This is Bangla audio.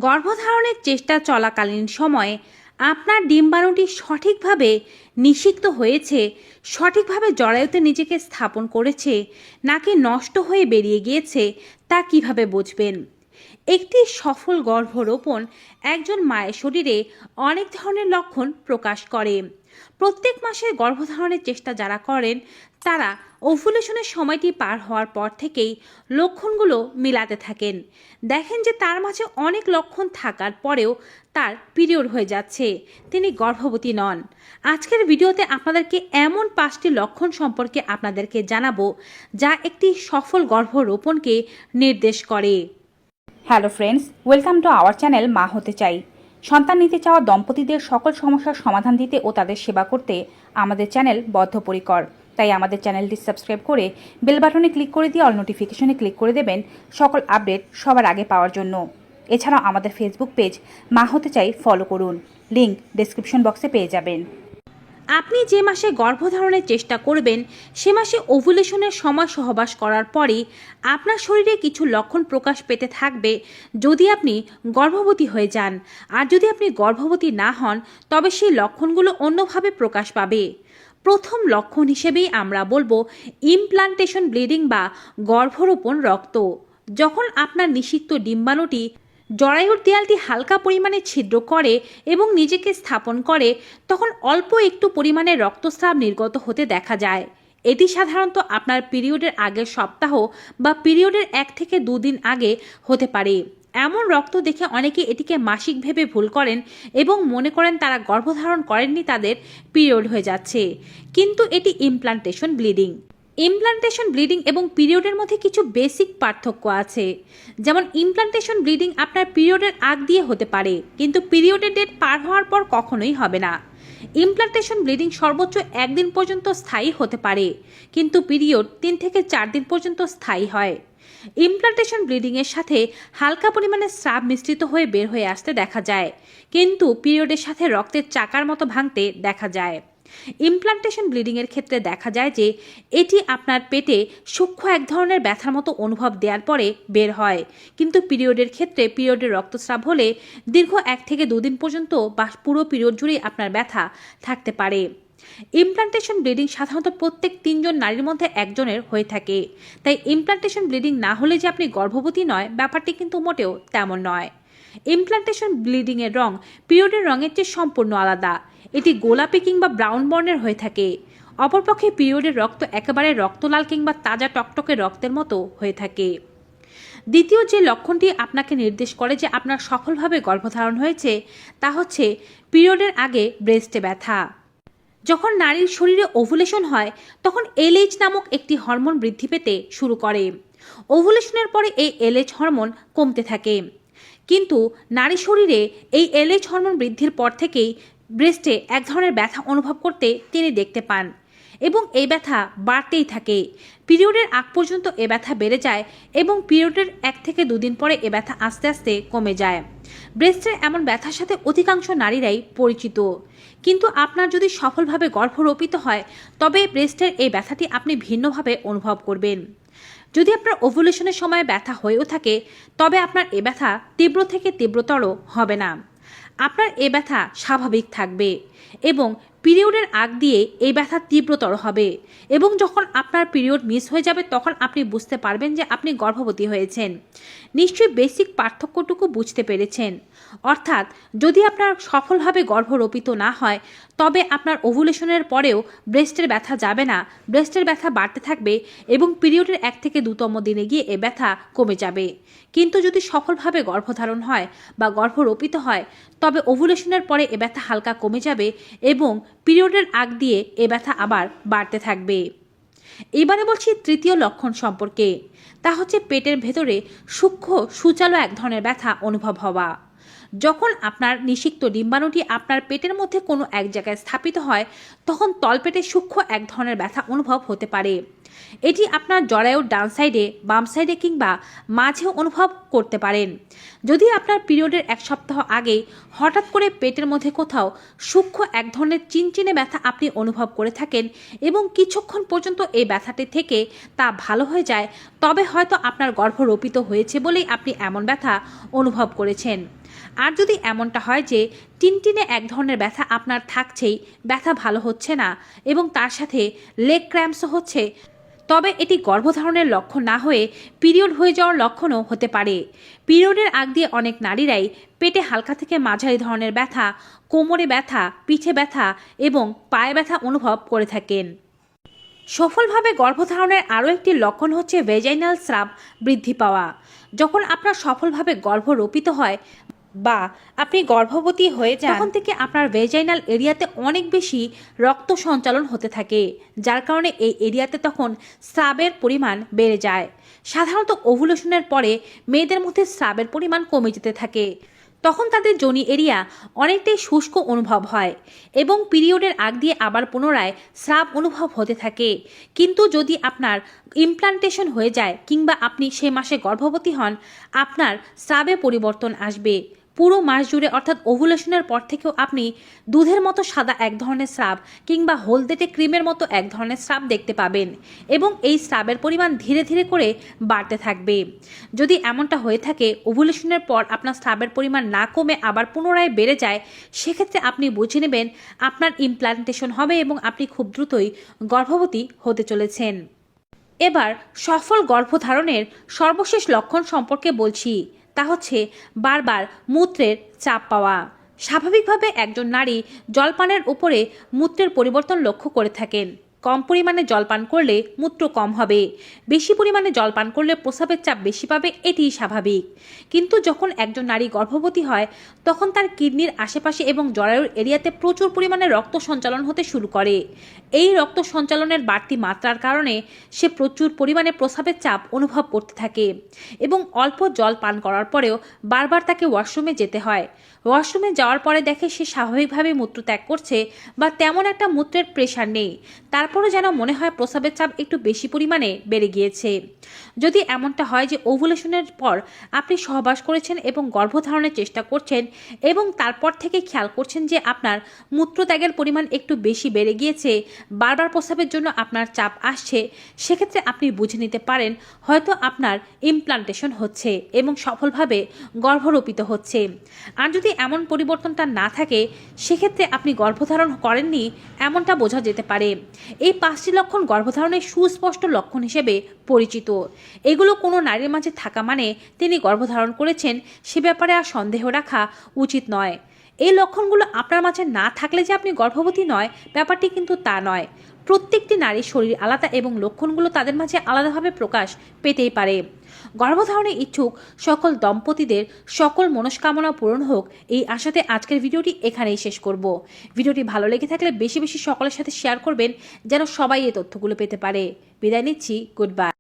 গর্ভধারণের চেষ্টা চলাকালীন সময়ে আপনার ডিম্বাণুটি সঠিকভাবে নিষিক্ত হয়েছে, সঠিকভাবে জরায়ুতে নিজেকে স্থাপন করেছে নাকি নষ্ট হয়ে বেরিয়ে গিয়েছে তা কিভাবে বুঝবেন? একটি সফল গর্ভরোপণ একজন মায়ের শরীরে অনেক ধরনের লক্ষণ প্রকাশ করে। প্রত্যেক মাসে গর্ভধারণের চেষ্টা যারা করেন তারা ওভুলেশনের সময়টি পার হওয়ার পর থেকেই লক্ষণগুলো মিলাতে থাকেন। দেখেন যে তার মাঝে অনেক লক্ষণ থাকার পরেও তার পিরিয়ড হয়ে যাচ্ছে, তিনি গর্ভবতী নন। আজকের ভিডিওতে আপনাদেরকে এমন 5টি লক্ষণ সম্পর্কে আপনাদেরকে জানাবো যা একটি সফল গর্ভরোপণকে নির্দেশ করে। Hello friends, welcome to our channel মা হতে চাই। সন্তান নিতে চাওয়া দম্পতিদের সকল সমস্যার সমাধান দিতে ও তাদের সেবা করতে আমাদের চ্যানেল বদ্ধপরিকর। তাই আমাদের চ্যানেলটি সাবস্ক্রাইব করে বেল বাটনে ক্লিক করে দিয়ে অল নোটিফিকেশনে ক্লিক করে দেবেন সকল আপডেট সবার আগে পাওয়ার জন্য। এছাড়াও আমাদের ফেসবুক পেজ মা হতে চাই ফলো করুন, লিংক ডেসক্রিপশন বক্সে পেয়ে যাবেন। আপনি যে মাসে গর্ভধারণের চেষ্টা করবেন সে মাসে ওভুলেশনের সময় সহবাস করার পরই আপনার শরীরে কিছু লক্ষণ প্রকাশ পেতে থাকবে যদি আপনি গর্ভবতী হয়ে যান। আর যদি আপনি গর্ভবতী না হন তবে সেই লক্ষণগুলো অন্যভাবে প্রকাশ পাবে। প্রথম লক্ষণ হিসেবেই আমরা বলবো ইমপ্লান্টেশন ব্লিডিং বা গর্ভরোপণ রক্ত। যখন আপনার নিষিক্ত ডিম্বাণুটি জরায়ুর দেয়ালটি হালকা পরিমাণে ছিদ্র করে এবং নিজেকে স্থাপন করে তখন অল্প একটু পরিমাণে রক্তস্রাব নির্গত হতে দেখা যায়। এটি সাধারণত আপনার পিরিয়ডের আগের সপ্তাহ বা পিরিয়ডের 1 থেকে 2 দিন আগে হতে পারে। এমন রক্ত দেখে অনেকে এটিকে মাসিক ভেবে ভুল করেন এবং মনে করেন তারা গর্ভধারণ করেননি, তাদের পিরিয়ড হয়ে যাচ্ছে, কিন্তু এটি ইমপ্লান্টেশন ব্লিডিং। ইমপ্লান্টেশন ব্লিডিং এবং পিরিয়ডের মধ্যে কিছু বেসিক পার্থক্য আছে। যেমন ইমপ্লান্টেশন ব্লিডিং আপনার পিরিয়ডের আগ দিয়ে হতে পারে কিন্তু পিরিয়ডের ডেট পার হওয়ার পর কখনোই হবে না। ইমপ্লান্টেশন ব্লিডিং সর্বোচ্চ 1 দিন পর্যন্ত স্থায়ী হতে পারে কিন্তু পিরিয়ড 3 থেকে 4 দিন পর্যন্ত স্থায়ী হয়। ইমপ্লান্টেশন ব্লিডিংয়ের সাথে হালকা পরিমাণে স্রাব মিশ্রিত হয়ে বের হয়ে আসতে দেখা যায় কিন্তু পিরিয়ডের সাথে রক্তের চাকার মতো ভাঙতে দেখা যায়। ইমপ্লান্টেশন ব্লিডিংয়ের ক্ষেত্রে দেখা যায় যে এটি আপনার পেটে সূক্ষ্ম এক ধরনের ব্যথার মতো অনুভব দেওয়ার পরে বের হয়, কিন্তু পিরিয়ডের ক্ষেত্রে পিরিয়ডের রক্তস্রাব হলে দীর্ঘ 1 থেকে 2 দিন পর্যন্ত বা পুরো পিরিয়ড জুড়েই আপনার ব্যথা থাকতে পারে। ইমপ্লান্টেশন ব্লিডিং সাধারণত প্রত্যেক 3 জন নারীর মধ্যে একজনের হয়ে থাকে। তাই ইমপ্লান্টেশন ব্লিডিং না হলে যে আপনি গর্ভবতী নয়, ব্যাপারটি কিন্তু মোটেও তেমন নয়। ইমপ্লান্টেশন ব্লিডিংয়ের রং পিরিয়ডের রঙের চেয়ে সম্পূর্ণ আলাদা। এটি গোলাপি কিংবা ব্রাউন বর্ণের হয়ে থাকে। অপরপক্ষে পিরিয়ডের রক্ত একেবারে রক্তলাল কিংবা তাজা টকটকে রক্তের মতো হয়ে থাকে। দ্বিতীয় যে লক্ষণটি আপনাকে নির্দেশ করে যে আপনার সফলভাবে গর্ভধারণ হয়েছে তা হচ্ছে পিরিয়ডের আগে ব্রেস্টে ব্যথা। যখন নারীর শরীরে ওভুলেশন হয় তখন এলএইচ নামক একটি হরমোন বৃদ্ধি পেতে শুরু করে। ওভুলেশনের পরে এই এলএইচ হরমোন কমতে থাকে, কিন্তু নারী শরীরে এই এলএইচ হরমোন বৃদ্ধির পর থেকেই ব্রেস্টে এক ধরনের ব্যথা অনুভব করতে তিনি দেখতে পান এবং এই ব্যথা বাড়তেই থাকে। পিরিয়ডের আগ পর্যন্ত এ ব্যথা বেড়ে যায় এবং পিরিয়ডের 1 থেকে 2 দিন পরে এ ব্যথা আস্তে আস্তে কমে যায়। ব্রেস্টের এমন ব্যথার সাথে অধিকাংশ নারীরাই পরিচিত, কিন্তু আপনার যদি সফলভাবে গর্ভরোপিত হয় তবে ব্রেস্টের এই ব্যথাটি আপনি ভিন্নভাবে অনুভব করবেন। যদি আপনার ওভুলেশনের সময় ব্যথা হয়েও থাকে তবে আপনার এ ব্যথা তীব্র থেকে তীব্রতর হবে না, আপনার এ ব্যথা স্বাভাবিক থাকবে এবং পিরিয়ডের আগ দিয়ে এই ব্যথা তীব্রতর হবে এবং যখন আপনার পিরিয়ড মিস হয়ে যাবে তখন আপনি বুঝতে পারবেন যে আপনি গর্ভবতী হয়েছেন। নিশ্চয়ই বেসিক পার্থক্যটুকু বুঝতে পেরেছেন। অর্থাৎ যদি আপনার সফলভাবে গর্ভরোপিত না হয় তবে আপনার ওভুলেশনের পরেও ব্রেস্টের ব্যথা যাবে না, ব্রেস্টের ব্যথা বাড়তে থাকবে এবং পিরিয়ডের 1 থেকে 2তম দিনে গিয়ে এ ব্যথা কমে যাবে। কিন্তু যদি সফলভাবে গর্ভধারণ হয় বা গর্ভরোপিত হয় তবে ওভুলেশনের পরে এ ব্যথা হালকা কমে যাবে এবং পিরিয়ডের আগ দিয়ে এ ব্যথা আবার বাড়তে থাকবে। এবারে বলছি তৃতীয় লক্ষণ সম্পর্কে, তা হচ্ছে পেটের ভেতরে সূক্ষ্ম সুচালো এক ধরনের ব্যথা অনুভব হওয়া। যখন আপনার নিষিক্ত ডিম্বাণুটি আপনার পেটের মধ্যে কোনো এক জায়গায় স্থাপিত হয় তখন তলপেটে সূক্ষ্ম এক ধরনের ব্যথা অনুভব হতে পারে। এটি আপনার জরায়ুর ডান সাইডে, বাম সাইডে কিংবা মাঝেও অনুভব করতে পারেন। যদি আপনার পিরিয়ডের 1 সপ্তাহ আগে হঠাৎ করে পেটের মধ্যে কোথাও সূক্ষ্ম এক ধরনের চিনচিনে ব্যথা আপনি অনুভব করে থাকেন এবং কিছুক্ষণ পর্যন্ত এই ব্যথাটি থেকে তা ভালো হয়ে যায়, তবে হয়তো আপনার গর্ভ রোপিত হয়েছে বলেই আপনি এমন ব্যথা অনুভব করেছেন। আর যদি এমনটা হয় যে টিনটিনে এক ধরনের ব্যথা আপনার থাকছেই, ব্যথা ভালো হচ্ছে না এবং তার সাথে লেগ ক্র্যাম্পসও হচ্ছে, তবে এটি গর্ভধারণের লক্ষণ না হয়ে পিরিয়ড হয়ে যাওয়ার লক্ষণও হতে পারে। পিরিয়ডের আগ দিয়ে অনেক নারীরাই পেটে হালকা থেকে মাঝারি ধরনের ব্যথা, কোমরে ব্যথা, পিঠে ব্যথা এবং পায়ে ব্যথা অনুভব করে থাকেন। সফলভাবে গর্ভধারণের আরও একটি লক্ষণ হচ্ছে ভেজাইনাল স্রাব বৃদ্ধি পাওয়া। যখন আপনার সফলভাবে গর্ভ রোপিত হয় বা আপনি গর্ভবতী হয়ে যান, তখন থেকে আপনার ভেজাইনাল এরিয়াতে অনেক বেশি রক্ত সঞ্চালন হতে থাকে, যার কারণে এই এরিয়াতে তখন স্রাবের পরিমাণ বেড়ে যায়। সাধারণত ওভুলেশনের পরে মেয়েদের মধ্যে স্রাবের পরিমাণ কমে যেতে থাকে, তখন তাদের যোনি এরিয়া অনেকটাই শুষ্ক অনুভব হয় এবং পিরিয়ডের আগ দিয়ে আবার পুনরায় স্রাব অনুভব হতে থাকে। কিন্তু যদি আপনার ইমপ্লান্টেশন হয়ে যায় কিংবা আপনি সে মাসে গর্ভবতী হন, আপনার স্রাবে পরিবর্তন আসবে। পুরো মাস জুড়ে অর্থাৎ ওভুলেশনের পর থেকেও আপনি দুধের মতো সাদা এক ধরনের স্রাব কিংবা হলদেটে ক্রিমের মতো এক ধরনের স্রাব দেখতে পাবেন এবং এই স্রাবের পরিমাণ ধীরে ধীরে করে বাড়তে থাকবে। যদি এমনটা হয়ে থাকে, ওভুলেশনের পর আপনার স্রাবের পরিমাণ না কমে আবার পুনরায় বেড়ে যায়, সেক্ষেত্রে আপনি বুঝে নেবেন আপনার ইমপ্লান্টেশন হবে এবং আপনি খুব দ্রুতই গর্ভবতী হতে চলেছেন। এবার সফল গর্ভধারণের সর্বশেষ লক্ষণ সম্পর্কে বলছি, তা হচ্ছে বারবার মূত্রের চাপ পাওয়া। স্বাভাবিকভাবে একজন নারী জলপানের উপরে মূত্রের পরিবর্তন লক্ষ্য করে থাকেন। কম পরিমাণে জলপান করলে মূত্র কম হবে, বেশি পরিমাণে জলপান করলে প্রস্রাবের চাপ বেশি পাবে, এটিই স্বাভাবিক। কিন্তু যখন একজন নারী গর্ভবতী হয়, তখন তার কিডনির আশেপাশে এবং জরায়ুর এরিয়াতে প্রচুর পরিমাণে রক্ত সঞ্চালন হতে শুরু করে। এই রক্ত সঞ্চালনের বাড়তি মাত্রার কারণে সে প্রচুর পরিমাণে প্রস্রাবের চাপ অনুভব করতে থাকে এবং অল্প জল পান করার পরেও বারবার তাকে ওয়াশরুমে যেতে হয়। ওয়াশরুমে যাওয়ার পরে দেখে সে স্বাভাবিকভাবে মূত্র ত্যাগ করছে বা তেমন একটা মূত্রের প্রেশার নেই, তারপরও যেন মনে হয় প্রস্রাবের চাপ একটু বেশি পরিমাণে বেড়ে গিয়েছে। যদি এমনটা হয় যে ওভুলেশনের পর আপনি সহবাস করেছেন এবং গর্ভধারণের চেষ্টা করছেন এবং তারপর থেকে খেয়াল করছেন যে আপনার মূত্রত্যাগের পরিমাণ একটু বেশি বেড়ে গিয়েছে, বারবার প্রস্রাবের জন্য আপনার চাপ আসছে, সেক্ষেত্রে আপনি বুঝে নিতে পারেন হয়তো আপনার ইমপ্লান্টেশন হচ্ছে এবং সফলভাবে গর্ভরোপিত হচ্ছে। আর যদি এমন পরিবর্তনটা না থাকে, সেক্ষেত্রে আপনি গর্ভধারণ করেননি এমনটা বোঝা যেতে পারে। এই 5টি লক্ষণ গর্ভধারণের সুস্পষ্ট লক্ষণ হিসেবে পরিচিত। এগুলো কোনো নারীর মাঝে থাকা মানে তিনি গর্ভধারণ করেছেন সে ব্যাপারে আর সন্দেহ রাখা উচিত নয়। এই লক্ষণগুলো আপনার মাঝে না থাকলে যে আপনি গর্ভবতী নয়, ব্যাপারটি কিন্তু তা নয়। প্রত্যেকটি নারীর শরীর আলাদা এবং লক্ষণগুলো তাদের মাঝে আলাদাভাবে প্রকাশ পেতেই পারে। গর্ভধারণে ইচ্ছুক সকল দম্পতিদের সকল মনস্কামনা পূরণ হোক, এই আশাতে আজকের ভিডিওটি এখানেই শেষ করব। ভিডিওটি ভালো লেগে থাকলে বেশি বেশি সকলের সাথে শেয়ার করবেন যেন সবাই এই তথ্যগুলো পেতে পারে। বিদায় নিচ্ছি, গুড বাই।